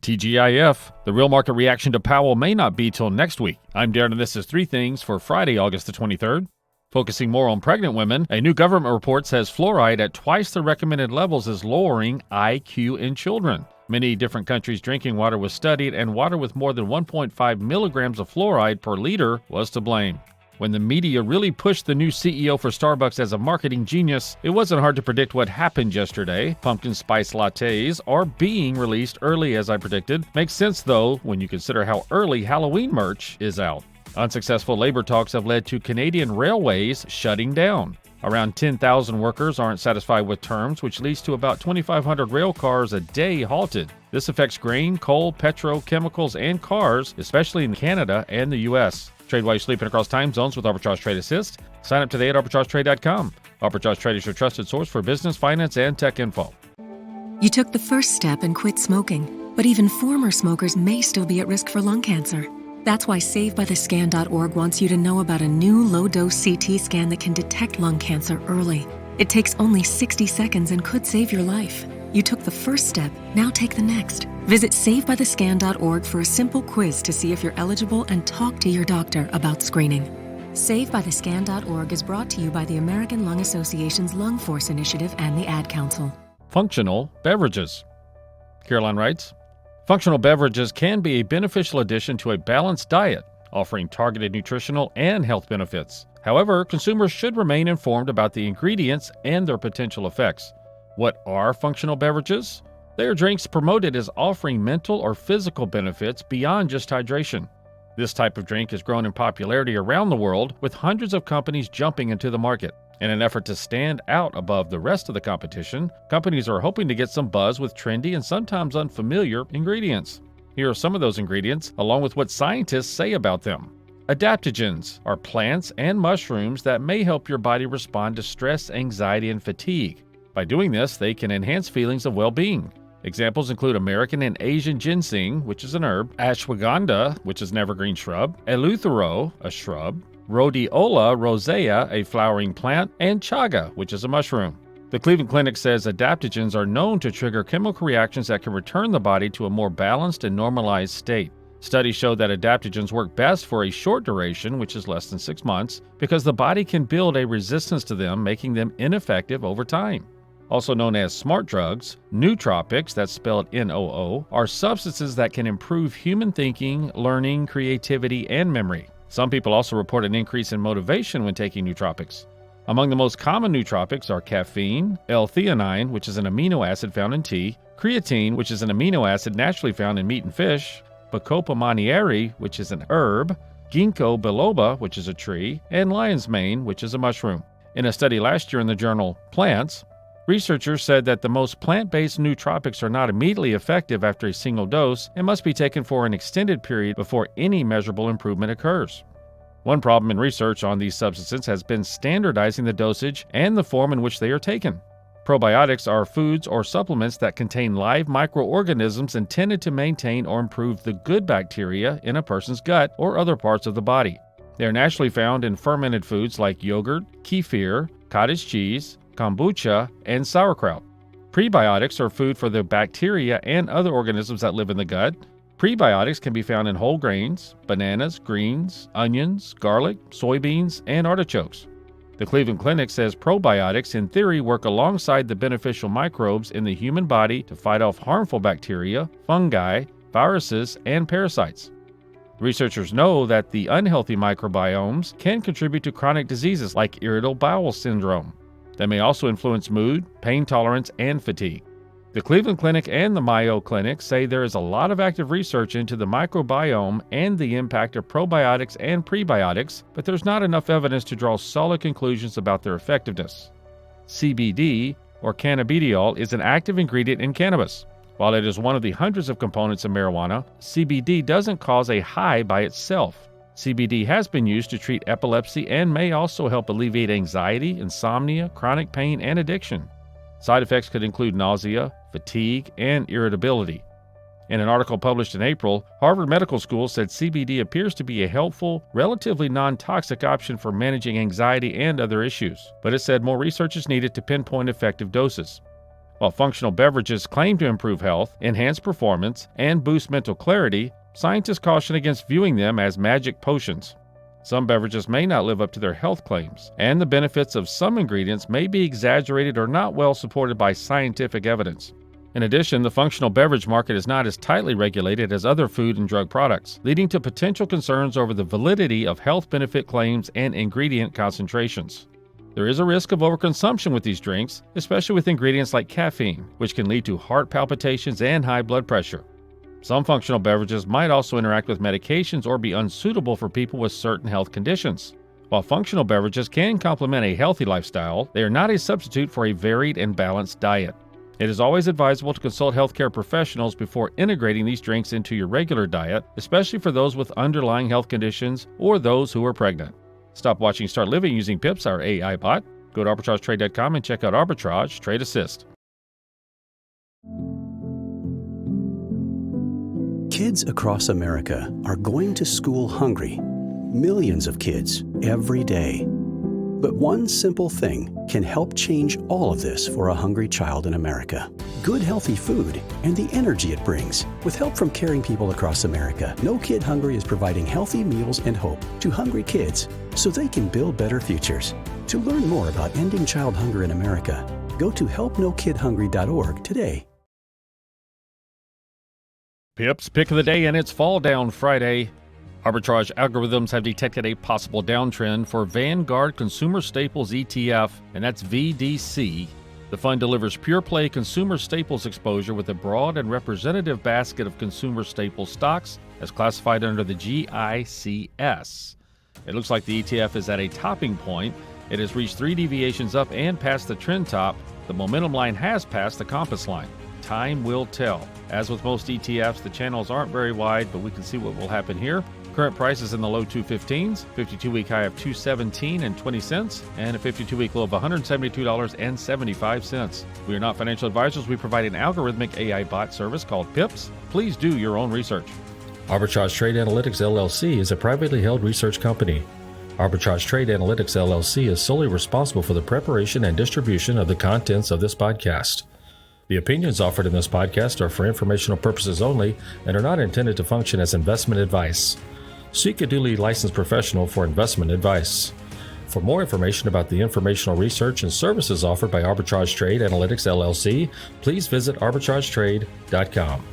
TGIF, the real market reaction to Powell may not be till next week. I'm Darren and this is 3 Things for Friday, August the 23rd. Focusing more on pregnant women, a new government report says fluoride at twice the recommended levels is lowering IQ in children. Many different countries' drinking water was studied, and water with more than 1.5 milligrams of fluoride per liter was to blame. When the media really pushed the new CEO for Starbucks as a marketing genius, it wasn't hard to predict what happened yesterday. Pumpkin spice lattes are being released early as I predicted. Makes sense though when you consider how early Halloween merch is out. Unsuccessful labor talks have led to Canadian railways shutting down. Around 10,000 workers aren't satisfied with terms, which leads to about 2,500 rail cars a day halted. This affects grain, coal, petrochemicals, and cars, especially in Canada and the U.S. Trade while you're sleeping across time zones with Arbitrage Trade Assist. Sign up today at arbitragetrade.com. Arbitrage Trade is your trusted source for business, finance, and tech info. You took the first step and quit smoking, but even former smokers may still be at risk for lung cancer. That's why SaveByTheScan.org wants you to know about a new low-dose CT scan that can detect lung cancer early. It takes only 60 seconds and could save your life. You took the first step, now take the next. Visit SaveByTheScan.org for a simple quiz to see if you're eligible and talk to your doctor about screening. SaveByTheScan.org is brought to you by the American Lung Association's Lung Force Initiative and the Ad Council. Functional beverages. Caroline writes, functional beverages can be a beneficial addition to a balanced diet, offering targeted nutritional and health benefits. However, consumers should remain informed about the ingredients and their potential effects. What are functional beverages? They are drinks promoted as offering mental or physical benefits beyond just hydration. This type of drink has grown in popularity around the world, with hundreds of companies jumping into the market. In an effort to stand out above the rest of the competition, companies are hoping to get some buzz with trendy and sometimes unfamiliar ingredients. Here are some of those ingredients, along with what scientists say about them. Adaptogens are plants and mushrooms that may help your body respond to stress, anxiety, and fatigue. By doing this, they can enhance feelings of well-being. Examples include American and Asian ginseng, which is an herb, ashwagandha, which is an evergreen shrub, eleuthero, a shrub, rhodiola rosea, a flowering plant, and chaga, which is a mushroom. The Cleveland Clinic says adaptogens are known to trigger chemical reactions that can return the body to a more balanced and normalized state. Studies show that adaptogens work best for a short duration, which is less than 6 months, because the body can build a resistance to them, making them ineffective over time. Also known as smart drugs, nootropics, that's spelled N-O-O, are substances that can improve human thinking, learning, creativity, and memory. Some people also report an increase in motivation when taking nootropics. Among the most common nootropics are caffeine, L-theanine, which is an amino acid found in tea, creatine, which is an amino acid naturally found in meat and fish, Bacopa monnieri, which is an herb, Ginkgo biloba, which is a tree, and lion's mane, which is a mushroom. In a study last year in the journal Plants, researchers said that the most plant-based nootropics are not immediately effective after a single dose and must be taken for an extended period before any measurable improvement occurs. One problem in research on these substances has been standardizing the dosage and the form in which they are taken. Probiotics are foods or supplements that contain live microorganisms intended to maintain or improve the good bacteria in a person's gut or other parts of the body. They are naturally found in fermented foods like yogurt, kefir, cottage cheese, kombucha, and sauerkraut. Prebiotics are food for the bacteria and other organisms that live in the gut. Prebiotics can be found in whole grains, bananas, greens, onions, garlic, soybeans, and artichokes. The Cleveland Clinic says probiotics in theory work alongside the beneficial microbes in the human body to fight off harmful bacteria, fungi, viruses, and parasites. Researchers know that the unhealthy microbiomes can contribute to chronic diseases like irritable bowel syndrome. They may also influence mood, pain tolerance, and fatigue. The Cleveland Clinic and the Mayo Clinic say there is a lot of active research into the microbiome and the impact of probiotics and prebiotics, but there's not enough evidence to draw solid conclusions about their effectiveness. CBD, or cannabidiol, is an active ingredient in cannabis. While it is one of the hundreds of components of marijuana, CBD doesn't cause a high by itself. CBD has been used to treat epilepsy and may also help alleviate anxiety, insomnia, chronic pain, and addiction. Side effects could include nausea, fatigue, and irritability. In an article published in April, Harvard Medical School said CBD appears to be a helpful, relatively non-toxic option for managing anxiety and other issues, but it said more research is needed to pinpoint effective doses. While functional beverages claim to improve health, enhance performance, and boost mental clarity, scientists caution against viewing them as magic potions. Some beverages may not live up to their health claims, and the benefits of some ingredients may be exaggerated or not well supported by scientific evidence. In addition, the functional beverage market is not as tightly regulated as other food and drug products, leading to potential concerns over the validity of health benefit claims and ingredient concentrations. There is a risk of overconsumption with these drinks, especially with ingredients like caffeine, which can lead to heart palpitations and high blood pressure. Some functional beverages might also interact with medications or be unsuitable for people with certain health conditions. While functional beverages can complement a healthy lifestyle, they are not a substitute for a varied and balanced diet. It is always advisable to consult healthcare professionals before integrating these drinks into your regular diet, especially for those with underlying health conditions or those who are pregnant. Stop watching, start living using Pips, our AI bot. Go to arbitragetrade.com and check out Arbitrage Trade Assist. Kids across America are going to school hungry. Millions of kids every day. But one simple thing can help change all of this for a hungry child in America. Good, healthy food and the energy it brings. With help from caring people across America, No Kid Hungry is providing healthy meals and hope to hungry kids so they can build better futures. To learn more about ending child hunger in America, go to helpnokidhungry.org today. Pips pick of the day, and it's Fall Down Friday. Arbitrage algorithms have detected a possible downtrend for Vanguard Consumer Staples ETF, and that's VDC. The fund delivers pure play consumer staples exposure with a broad and representative basket of consumer staple stocks as classified under the GICS. It looks like the ETF is at a topping point. It has reached 3 deviations up and past the trend top. The momentum line has passed the compass line. Time will tell. As with most ETFs, the channels aren't very wide, but we can see what will happen here. Current price is in the low 215s, 52-week high of $217.20, and a 52-week low of $172.75. We are not financial advisors. We provide an algorithmic AI bot service called Pips. Please do your own research. Arbitrage Trade Analytics LLC is a privately held research company. Arbitrage Trade Analytics LLC is solely responsible for the preparation and distribution of the contents of this podcast. The opinions offered in this podcast are for informational purposes only and are not intended to function as investment advice. Seek a duly licensed professional for investment advice. For more information about the informational research and services offered by Arbitrage Trade Analytics LLC, please visit arbitragetrade.com.